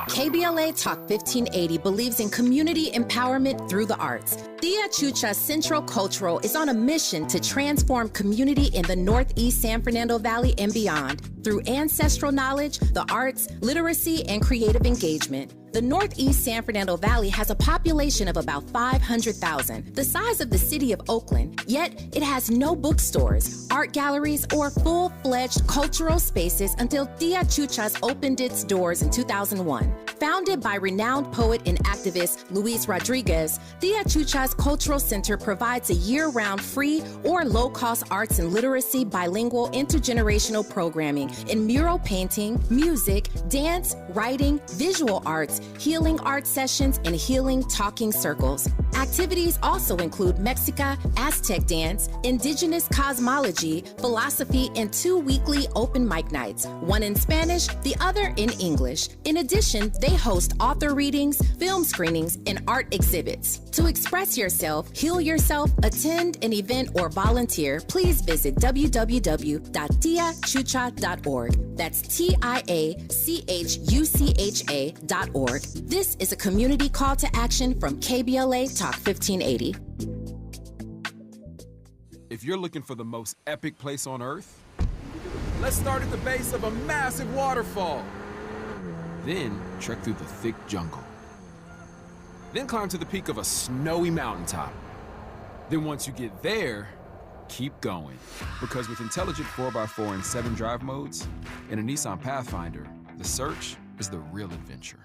KBLA Talk 1580 believes in community empowerment through the arts. Tia Chucha Central Cultural is on a mission to transform community in the Northeast San Fernando Valley and beyond through ancestral knowledge, the arts, literacy, and creative engagement. The Northeast San Fernando Valley has a population of about 500,000, the size of the city of Oakland, yet it has no bookstores, art galleries, or full-fledged cultural spaces until Tia Chuchas opened its doors in 2001. Founded by renowned poet and activist Luis Rodriguez, Tia Chuchas Cultural Center provides a year-round free or low-cost arts and literacy bilingual intergenerational programming in mural painting, music, dance, writing, visual arts, healing art sessions, and healing talking circles. Activities also include Mexica, Aztec dance, indigenous cosmology, philosophy, and 2 weekly open mic nights, one in Spanish, the other in English. In addition, they host author readings, film screenings, and art exhibits. To express yourself, heal yourself, attend an event, or volunteer, please visit www.tiachucha.org. That's TIACHUCHA.org. This is a community call to action from KBLA Talk 1580. If you're looking for the most epic place on Earth, let's start at the base of a massive waterfall. Then trek through the thick jungle. Then climb to the peak of a snowy mountaintop. Then once you get there, keep going. Because with intelligent 4x4 and 7 drive modes and a Nissan Pathfinder, the search is the real adventure.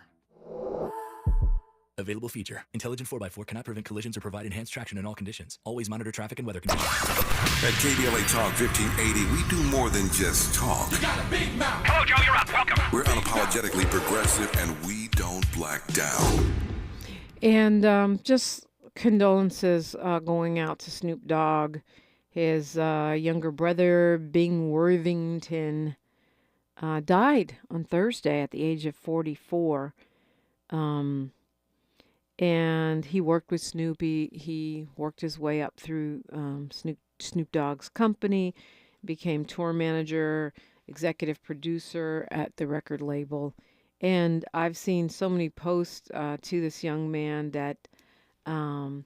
Available feature. Intelligent 4x4 cannot prevent collisions or provide enhanced traction in all conditions. Always monitor traffic and weather conditions. At KBLA Talk 1580, we do more than just talk. You got a big mouth. Hello, Joe, you're up. Welcome. We're unapologetically progressive, and we don't black down. And just condolences going out to Snoop Dogg. His younger brother, Bing Worthington, died on Thursday at the age of 44. And he worked with Snoopy. He worked his way up through Snoop Dogg's company, became tour manager, executive producer at the record label. And I've seen so many posts to this young man that, to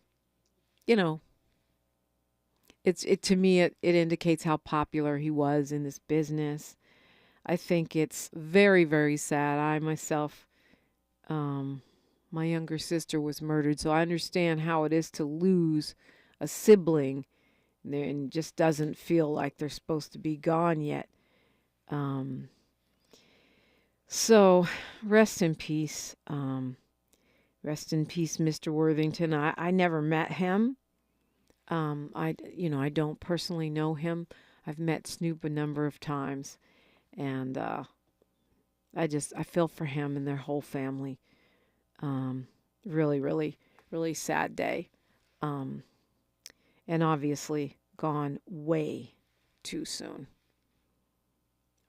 me, it indicates how popular he was in this business. I think it's very, very sad. I myself, my younger sister was murdered, so I understand how it is to lose sibling and just doesn't feel like they're supposed to be gone yet. So rest in peace. Rest in peace, Mr. Worthington. I never met him. I don't personally know him. I've met Snoop a number of times, and I feel for him and their whole family. Really, really, really sad day. And obviously gone way too soon.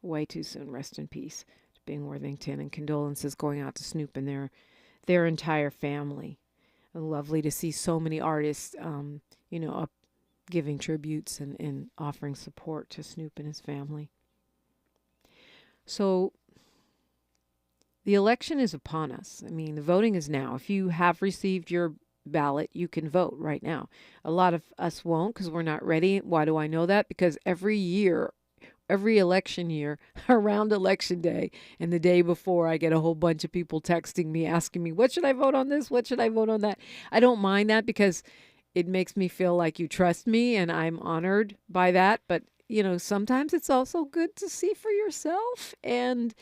Way too soon. Rest in peace to Bing Worthington, and condolences going out to Snoop and their entire family. Lovely to see so many artists, up giving tributes and offering support to Snoop and his family. So the election is upon us. I mean, the voting is now. If you have received your ballot, you can vote right now. A lot of us won't because we're not ready. Why do I know that? Because every election year, around election day and the day before, I get a whole bunch of people texting me, asking me, what should I vote on this? What should I vote on that? I don't mind that because it makes me feel like you trust me, and I'm honored by that. But, sometimes it's also good to see for yourself. And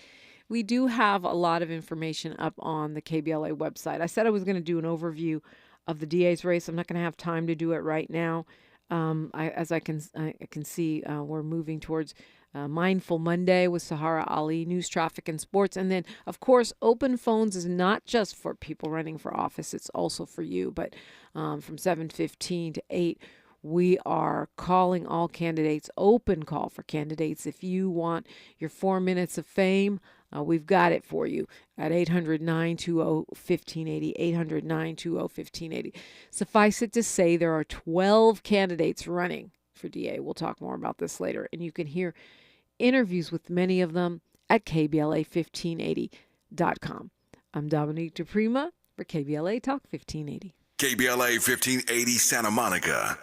we do have a lot of information up on the KBLA website. I said I was going to do an overview of the DA's race. I'm not going to have time to do it right now. I can see we're moving towards Mindful Monday with Sahara Ali, news, traffic, and sports. And then, of course, open phones is not just for people running for office. It's also for you. But from 7:15 to 8, we are calling all candidates, open call for candidates. If you want your 4 minutes of fame, we've got it for you at 800-920-1580, 800-920-1580. Suffice it to say, there are 12 candidates running for DA. We'll talk more about this later, and you can hear interviews with many of them at KBLA1580.com. I'm Dominique DiPrima for KBLA Talk 1580. KBLA 1580 Santa Monica.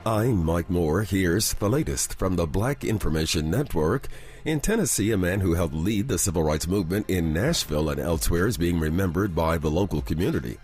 I'm Mike Moore. Here's the latest from the Black Information Network. In Tennessee, a man who helped lead the civil rights movement in Nashville and elsewhere is being remembered by the local community.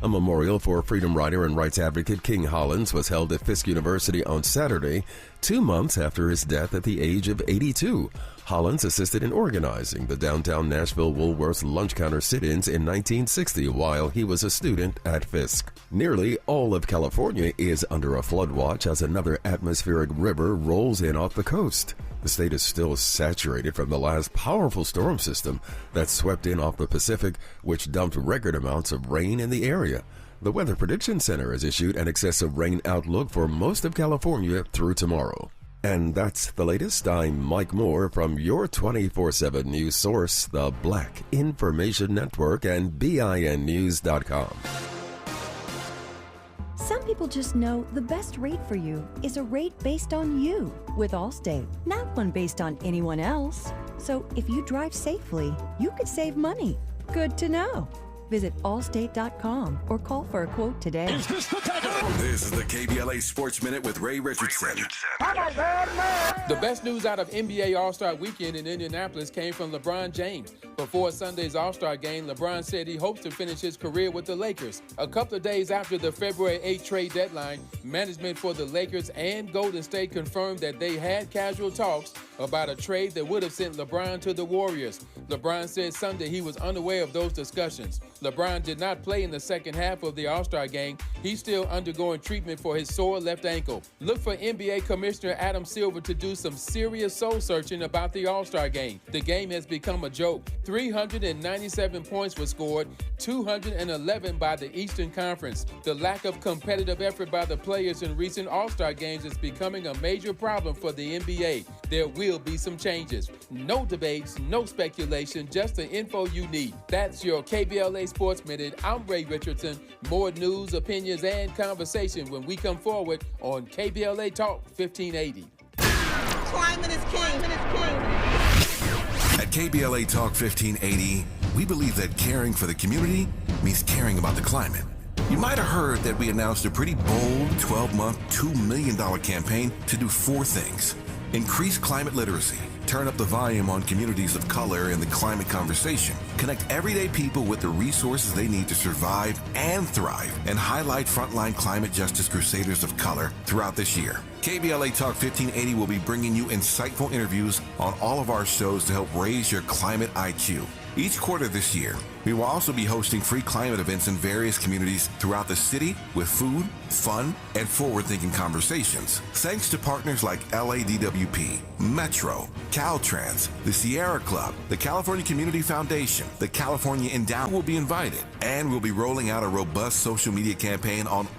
A memorial for freedom rider and rights advocate King Hollins was held at Fisk University on Saturday, 2 months after his death at the age of 82. Hollins assisted in organizing the downtown Nashville Woolworth's lunch counter sit-ins in 1960 while he was a student at Fisk. Nearly all of California is under a flood watch as another atmospheric river rolls in off the coast. The state is still saturated from the last powerful storm system that swept in off the Pacific, which dumped record amounts of rain in the area. The Weather Prediction Center has issued an excessive rain outlook for most of California through tomorrow. And that's the latest. I'm Mike Moore from your 24/7 news source, the Black Information Network and BINnews.com. Some people just know the best rate for you is a rate based on you with Allstate, not one based on anyone else. So if you drive safely, you could save money. Good to know. Visit allstate.com or call for a quote today. This is the KBLA Sports Minute with Ray Richardson. The best news out of NBA All-Star Weekend in Indianapolis came from LeBron James. Before Sunday's All-Star game, LeBron said he hopes to finish his career with the Lakers. A couple of days after the February 8 trade deadline, management for the Lakers and Golden State confirmed that they had casual talks about a trade that would have sent LeBron to the Warriors. LeBron said Sunday he was unaware of those discussions. LeBron did not play in the second half of the All-Star game. He's still undergoing treatment for his sore left ankle. Look for NBA Commissioner Adam Silver to do some serious soul-searching about the All-Star game. The game has become a joke. 397 points were scored, 211 by the Eastern Conference. The lack of competitive effort by the players in recent All-Star games is becoming a major problem for the NBA. There will be some changes. No debates, no speculation, just the info you need. That's your KBLA Sports Minute. I'm Ray Richardson. More news, opinions, and conversation when we come forward on KBLA Talk 1580. Climate is king. At KBLA Talk 1580, we believe that caring for the community means caring about the climate. You might have heard that we announced a pretty bold 12-month, $2 million campaign to do 4 things. Increase climate literacy, Turn up the volume on communities of color in the climate conversation. Connect everyday people with the resources they need to survive and thrive, and highlight frontline climate justice crusaders of color throughout this year. KBLA Talk 1580 will be bringing you insightful interviews on all of our shows to help raise your climate IQ. Each quarter this year, we will also be hosting free climate events in various communities throughout the city with food, fun, and forward-thinking conversations. Thanks to partners like LADWP, Metro, Caltrans, the Sierra Club, the California Community Foundation, the California Endowment will be invited, and we'll be rolling out a robust social media campaign on all